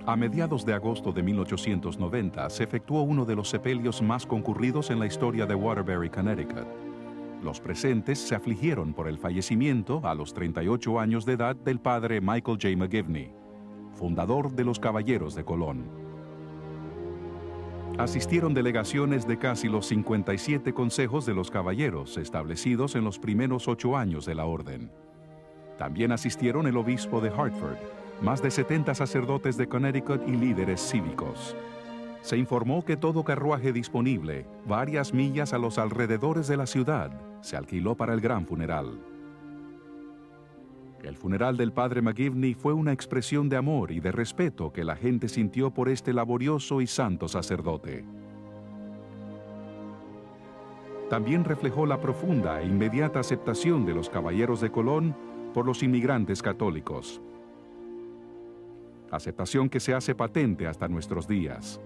A mediados de agosto de 1890 se efectuó uno de los sepelios más concurridos en la historia de Waterbury, Connecticut. Los presentes se afligieron por el fallecimiento a los 38 años de edad del padre Michael J. McGivney, fundador de los Caballeros de Colón. Asistieron delegaciones de casi los 57 consejos de los caballeros establecidos en los primeros 8 años de la orden. También asistieron el obispo de Hartford, más de 70 sacerdotes de Connecticut y líderes cívicos. Se informó que todo carruaje disponible, varias millas a los alrededores de la ciudad, se alquiló para el gran funeral. El funeral del padre McGivney fue una expresión de amor y de respeto que la gente sintió por este laborioso y santo sacerdote. También reflejó la profunda e inmediata aceptación de los caballeros de Colón por los inmigrantes católicos. Aceptación que se hace patente hasta nuestros días.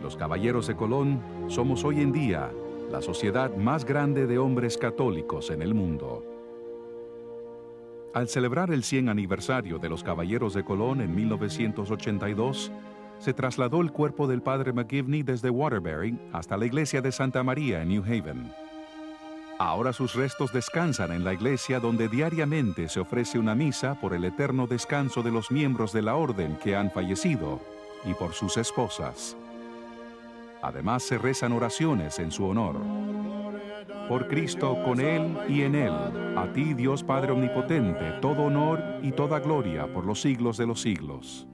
Los Caballeros de Colón somos hoy en día la sociedad más grande de hombres católicos en el mundo. Al celebrar el 100 aniversario de los Caballeros de Colón en 1982, se trasladó el cuerpo del padre McGivney desde Waterbury hasta la iglesia de Santa María en New Haven. Ahora sus restos descansan en la iglesia donde diariamente se ofrece una misa por el eterno descanso de los miembros de la orden que han fallecido y por sus esposas. Además se rezan oraciones en su honor. Por Cristo, con Él y en Él, a ti Dios Padre Omnipotente, todo honor y toda gloria por los siglos de los siglos.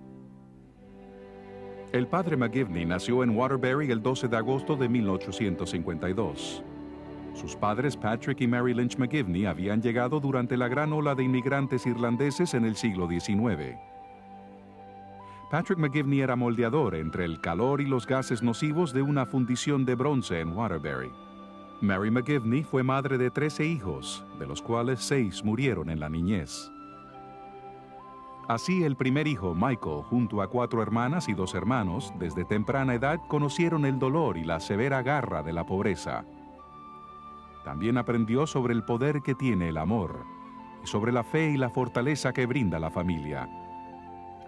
El padre McGivney nació en Waterbury el 12 de agosto de 1852. Sus padres Patrick y Mary Lynch McGivney habían llegado durante la gran ola de inmigrantes irlandeses en el siglo XIX. Patrick McGivney era moldeador entre el calor y los gases nocivos de una fundición de bronce en Waterbury. Mary McGivney fue madre de 13 hijos, de los cuales 6 murieron en la niñez. Así, el primer hijo, Michael, junto a 4 hermanas y 2 hermanos, desde temprana edad conocieron el dolor y la severa garra de la pobreza. También aprendió sobre el poder que tiene el amor y sobre la fe y la fortaleza que brinda la familia.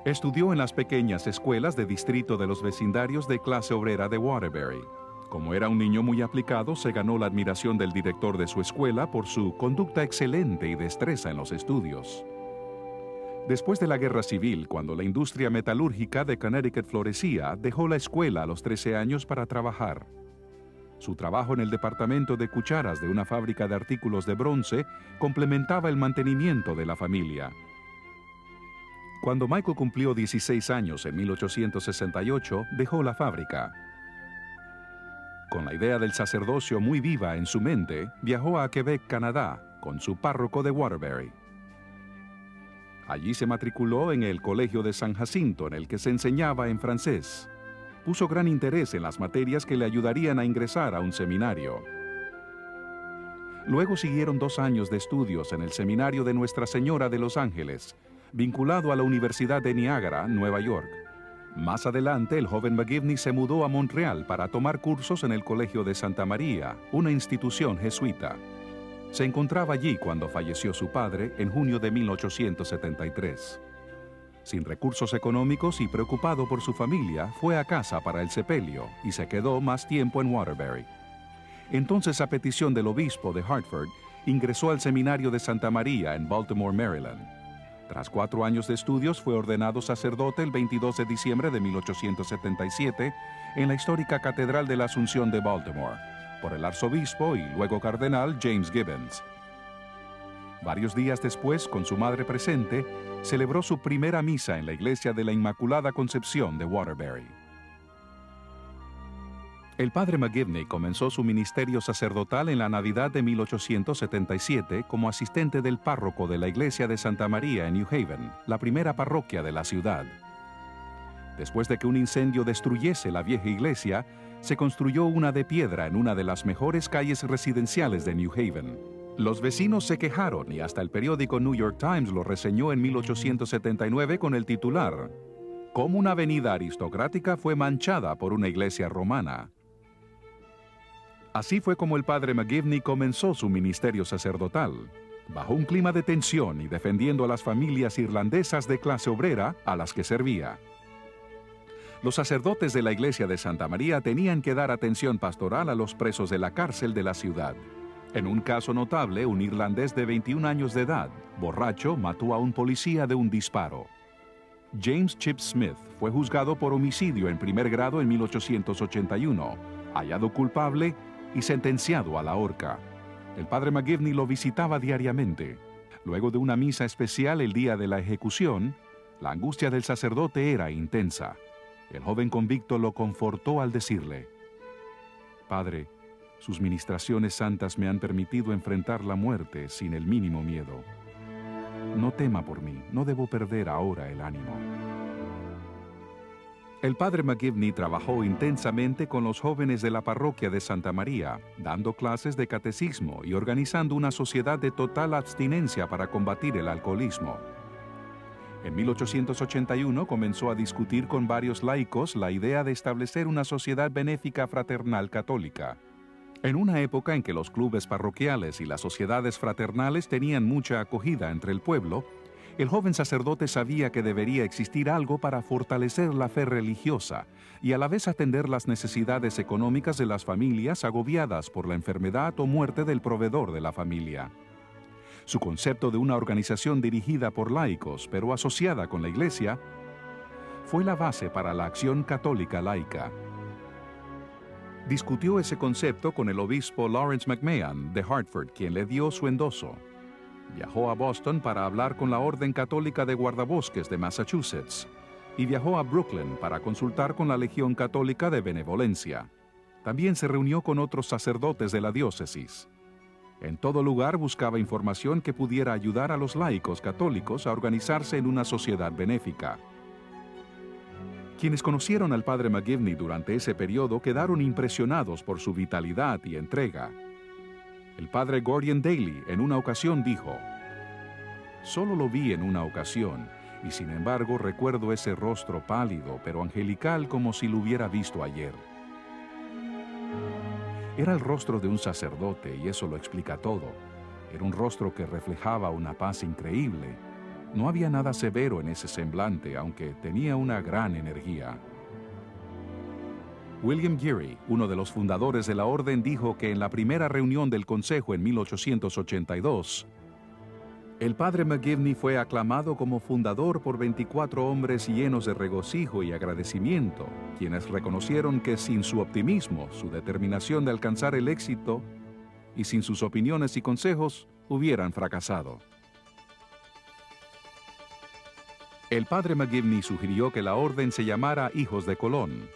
Estudió en las pequeñas escuelas de distrito de los vecindarios de clase obrera de Waterbury. Como era un niño muy aplicado, se ganó la admiración del director de su escuela por su conducta excelente y destreza en los estudios. Después de la Guerra Civil, cuando la industria metalúrgica de Connecticut florecía, dejó la escuela a los 13 años para trabajar. Su trabajo en el departamento de cucharas de una fábrica de artículos de bronce complementaba el mantenimiento de la familia. Cuando Michael cumplió 16 años en 1868, dejó la fábrica. Con la idea del sacerdocio muy viva en su mente, viajó a Quebec, Canadá, con su párroco de Waterbury. Allí se matriculó en el Colegio de San Jacinto, en el que se enseñaba en francés. Puso gran interés en las materias que le ayudarían a ingresar a un seminario. Luego siguieron 2 años de estudios en el Seminario de Nuestra Señora de Los Ángeles, vinculado a la Universidad de Niágara, Nueva York. Más adelante, el joven McGivney se mudó a Montreal para tomar cursos en el Colegio de Santa María, una institución jesuita. Se encontraba allí cuando falleció su padre en junio de 1873. Sin recursos económicos y preocupado por su familia, fue a casa para el sepelio y se quedó más tiempo en Waterbury. Entonces, a petición del obispo de Hartford, ingresó al seminario de Santa María en Baltimore, Maryland. Tras 4 años de estudios, fue ordenado sacerdote el 22 de diciembre de 1877 en la histórica Catedral de la Asunción de Baltimore, por el arzobispo y luego cardenal James Gibbons. Varios días después, con su madre presente, celebró su primera misa en la iglesia de la Inmaculada Concepción de Waterbury. El padre McGivney comenzó su ministerio sacerdotal en la Navidad de 1877 como asistente del párroco de la iglesia de Santa María en New Haven, la primera parroquia de la ciudad. Después de que un incendio destruyese la vieja iglesia, se construyó una de piedra en una de las mejores calles residenciales de New Haven. Los vecinos se quejaron y hasta el periódico New York Times lo reseñó en 1879 con el titular: «Cómo una avenida aristocrática fue manchada por una iglesia romana». Así fue como el padre McGivney comenzó su ministerio sacerdotal. bajo un clima de tensión y defendiendo a las familias irlandesas de clase obrera a las que servía. Los sacerdotes de la iglesia de Santa María tenían que dar atención pastoral a los presos de la cárcel de la ciudad. En un caso notable, un irlandés de 21 años de edad, borracho, mató a un policía de un disparo. James Chip Smith fue juzgado por homicidio en primer grado en 1881, hallado culpable y sentenciado a la horca. El padre McGivney lo visitaba diariamente. Luego de una misa especial el día de la ejecución, la angustia del sacerdote era intensa. El joven convicto lo confortó al decirle: «Padre, sus ministraciones santas me han permitido enfrentar la muerte sin el mínimo miedo. No tema por mí, no debo perder ahora el ánimo». El padre McGivney trabajó intensamente con los jóvenes de la parroquia de Santa María, dando clases de catecismo y organizando una sociedad de total abstinencia para combatir el alcoholismo. En 1881 comenzó a discutir con varios laicos la idea de establecer una sociedad benéfica fraternal católica. En una época en que los clubes parroquiales y las sociedades fraternales tenían mucha acogida entre el pueblo, el joven sacerdote sabía que debería existir algo para fortalecer la fe religiosa y a la vez atender las necesidades económicas de las familias agobiadas por la enfermedad o muerte del proveedor de la familia. Su concepto de una organización dirigida por laicos, pero asociada con la Iglesia, fue la base para la acción católica laica. Discutió ese concepto con el obispo Lawrence McMahon de Hartford, quien le dio su endoso. Viajó a Boston para hablar con la Orden Católica de Guardabosques de Massachusetts y viajó a Brooklyn para consultar con la Legión Católica de Benevolencia. También se reunió con otros sacerdotes de la diócesis. En todo lugar buscaba información que pudiera ayudar a los laicos católicos a organizarse en una sociedad benéfica. Quienes conocieron al padre McGivney durante ese periodo quedaron impresionados por su vitalidad y entrega. El padre Gordian Daly en una ocasión dijo: «Solo lo vi en una ocasión, y sin embargo recuerdo ese rostro pálido pero angelical como si lo hubiera visto ayer». Era el rostro de un sacerdote y eso lo explica todo. Era un rostro que reflejaba una paz increíble. No había nada severo en ese semblante, aunque tenía una gran energía. William Geary, uno de los fundadores de la orden, dijo que en la primera reunión del Consejo en 1882, el padre McGivney fue aclamado como fundador por 24 hombres llenos de regocijo y agradecimiento, quienes reconocieron que sin su optimismo, su determinación de alcanzar el éxito y sin sus opiniones y consejos, hubieran fracasado. El padre McGivney sugirió que la orden se llamara Hijos de Colón.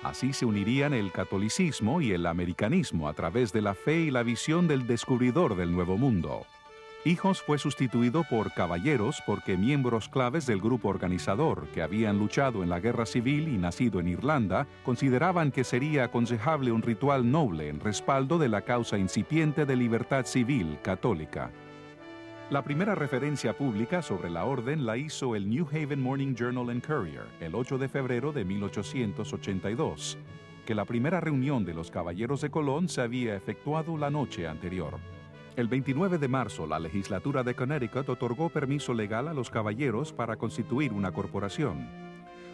Así se unirían el catolicismo y el americanismo a través de la fe y la visión del descubridor del Nuevo Mundo. Hijos fue sustituido por caballeros porque miembros claves del grupo organizador, que habían luchado en la guerra civil y nacido en Irlanda, consideraban que sería aconsejable un ritual noble en respaldo de la causa incipiente de libertad civil católica. La primera referencia pública sobre la orden la hizo el New Haven Morning Journal and Courier el 8 de febrero de 1882, que la primera reunión de los Caballeros de Colón se había efectuado la noche anterior. El 29 de marzo, la legislatura de Connecticut otorgó permiso legal a los caballeros para constituir una corporación.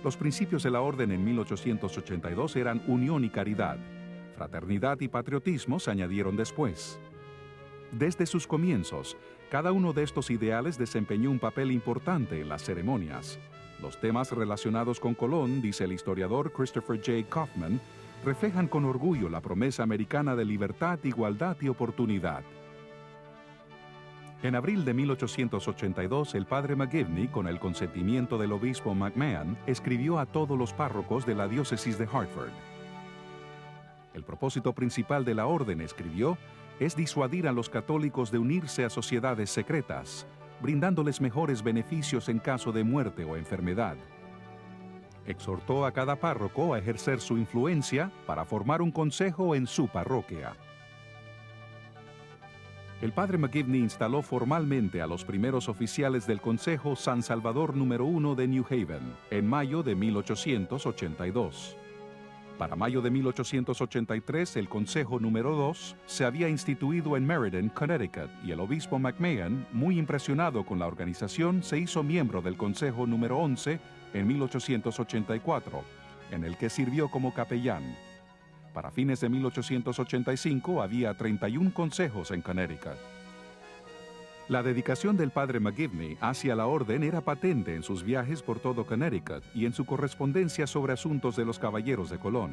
Los principios de la orden en 1882 eran unión y caridad. Fraternidad y patriotismo se añadieron después. Desde sus comienzos, cada uno de estos ideales desempeñó un papel importante en las ceremonias. Los temas relacionados con Colón, dice el historiador Christopher J. Kaufman, reflejan con orgullo la promesa americana de libertad, igualdad y oportunidad. En abril de 1882, el padre McGivney, con el consentimiento del obispo McMahon, escribió a todos los párrocos de la diócesis de Hartford. El propósito principal de la orden, escribió, es disuadir a los católicos de unirse a sociedades secretas, brindándoles mejores beneficios en caso de muerte o enfermedad. Exhortó a cada párroco a ejercer su influencia para formar un consejo en su parroquia. El padre McGivney instaló formalmente a los primeros oficiales del Consejo San Salvador número 1 de New Haven en mayo de 1882. Para mayo de 1883, el Consejo número 2 se había instituido en Meriden, Connecticut, y el obispo McMahon, muy impresionado con la organización, se hizo miembro del Consejo número 11 en 1884, en el que sirvió como capellán. Para fines de 1885 había 31 consejos en Connecticut. La dedicación del padre McGivney hacia la orden era patente en sus viajes por todo Connecticut y en su correspondencia sobre asuntos de los caballeros de Colón.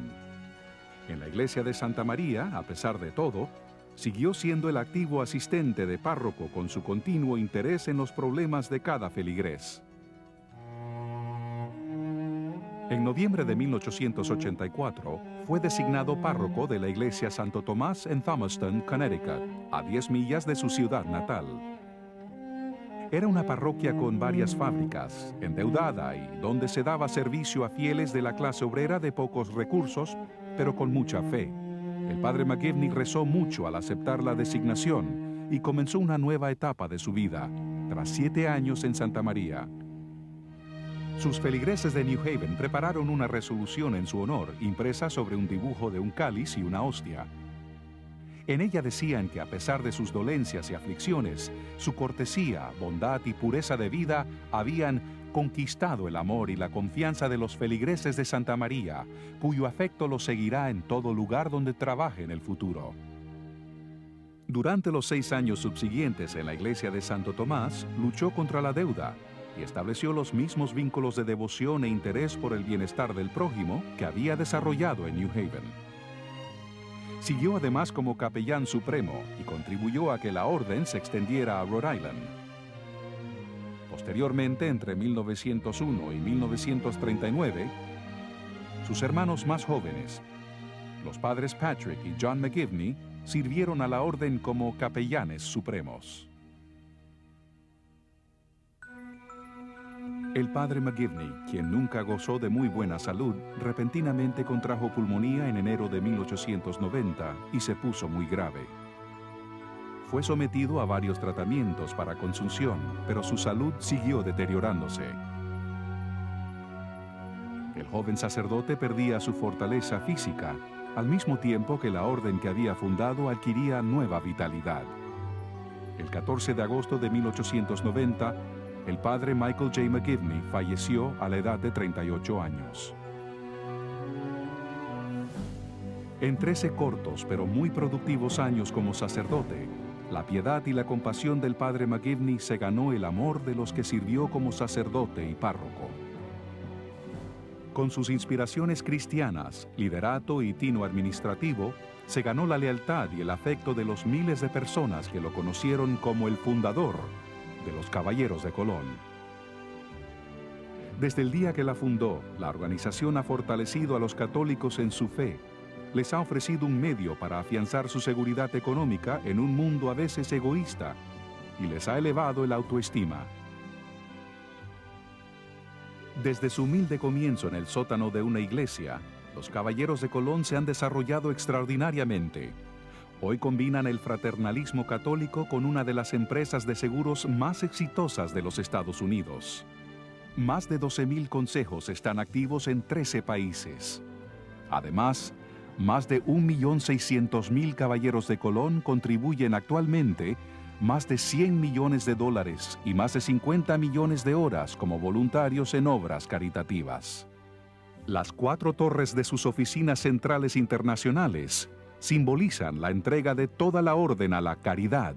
En la iglesia de Santa María, a pesar de todo, siguió siendo el activo asistente de párroco con su continuo interés en los problemas de cada feligrés. En noviembre de 1884, fue designado párroco de la iglesia Santo Tomás en Thomaston, Connecticut, a 10 millas de su ciudad natal. Era una parroquia con varias fábricas, endeudada y donde se daba servicio a fieles de la clase obrera de pocos recursos, pero con mucha fe. El padre McGivney rezó mucho al aceptar la designación y comenzó una nueva etapa de su vida, tras 7 años en Santa María. Sus feligreses de New Haven prepararon una resolución en su honor, impresa sobre un dibujo de un cáliz y una hostia. En ella decían que a pesar de sus dolencias y aflicciones, su cortesía, bondad y pureza de vida habían conquistado el amor y la confianza de los feligreses de Santa María, cuyo afecto los seguirá en todo lugar donde trabaje en el futuro. Durante los 6 años subsiguientes en la iglesia de Santo Tomás, luchó contra la deuda y estableció los mismos vínculos de devoción e interés por el bienestar del prójimo que había desarrollado en New Haven. Siguió además como capellán supremo y contribuyó a que la orden se extendiera a Rhode Island. Posteriormente, entre 1901 y 1939, sus hermanos más jóvenes, los padres Patrick y John McGivney, sirvieron a la orden como capellanes supremos. El padre McGivney, quien nunca gozó de muy buena salud, repentinamente contrajo pulmonía en enero de 1890 y se puso muy grave. Fue sometido a varios tratamientos para consunción, pero su salud siguió deteriorándose. El joven sacerdote perdía su fortaleza física, al mismo tiempo que la orden que había fundado adquiría nueva vitalidad. El 14 de agosto de 1890, el padre Michael J. McGivney falleció a la edad de 38 años. En 13 cortos pero muy productivos años como sacerdote, la piedad y la compasión del padre McGivney se ganó el amor de los que sirvió como sacerdote y párroco. Con sus inspiraciones cristianas, liderato y tino administrativo, se ganó la lealtad y el afecto de los miles de personas que lo conocieron como el fundador de los Caballeros de Colón. Desde el día que la fundó, la organización ha fortalecido a los católicos en su fe, les ha ofrecido un medio para afianzar su seguridad económica en un mundo a veces egoísta y les ha elevado el autoestima. Desde su humilde comienzo en el sótano de una iglesia, los Caballeros de Colón se han desarrollado extraordinariamente. Hoy combinan el fraternalismo católico con una de las empresas de seguros más exitosas de los Estados Unidos. Más de 12,000 consejos están activos en 13 países. Además, más de 1.600.000 Caballeros de Colón contribuyen actualmente más de $100 millones y más de 50 millones de horas como voluntarios en obras caritativas. Las 4 torres de sus oficinas centrales internacionales simbolizan la entrega de toda la orden a la caridad,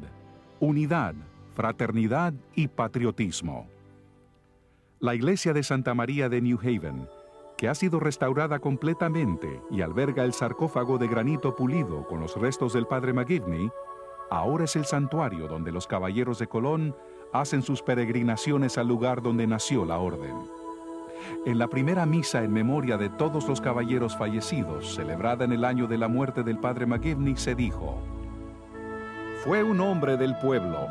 unidad, fraternidad y patriotismo. La iglesia de Santa María de New Haven, que ha sido restaurada completamente y alberga el sarcófago de granito pulido con los restos del padre McGivney, ahora es el santuario donde los Caballeros de Colón hacen sus peregrinaciones al lugar donde nació la orden. En la primera misa en memoria de todos los caballeros fallecidos, celebrada en el año de la muerte del padre McGivney, se dijo: «Fue un hombre del pueblo.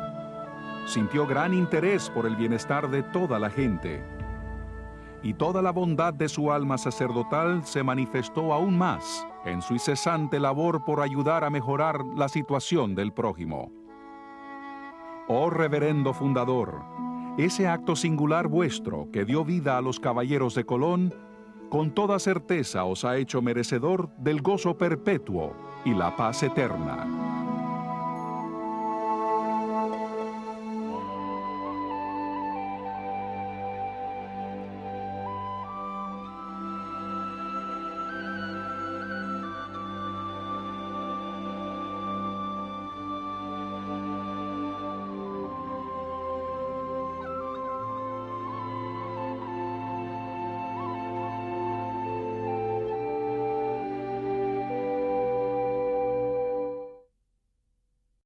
Sintió gran interés por el bienestar de toda la gente. Y toda la bondad de su alma sacerdotal se manifestó aún más en su incesante labor por ayudar a mejorar la situación del prójimo. Oh reverendo fundador, ese acto singular vuestro que dio vida a los Caballeros de Colón con toda certeza os ha hecho merecedor del gozo perpetuo y la paz eterna.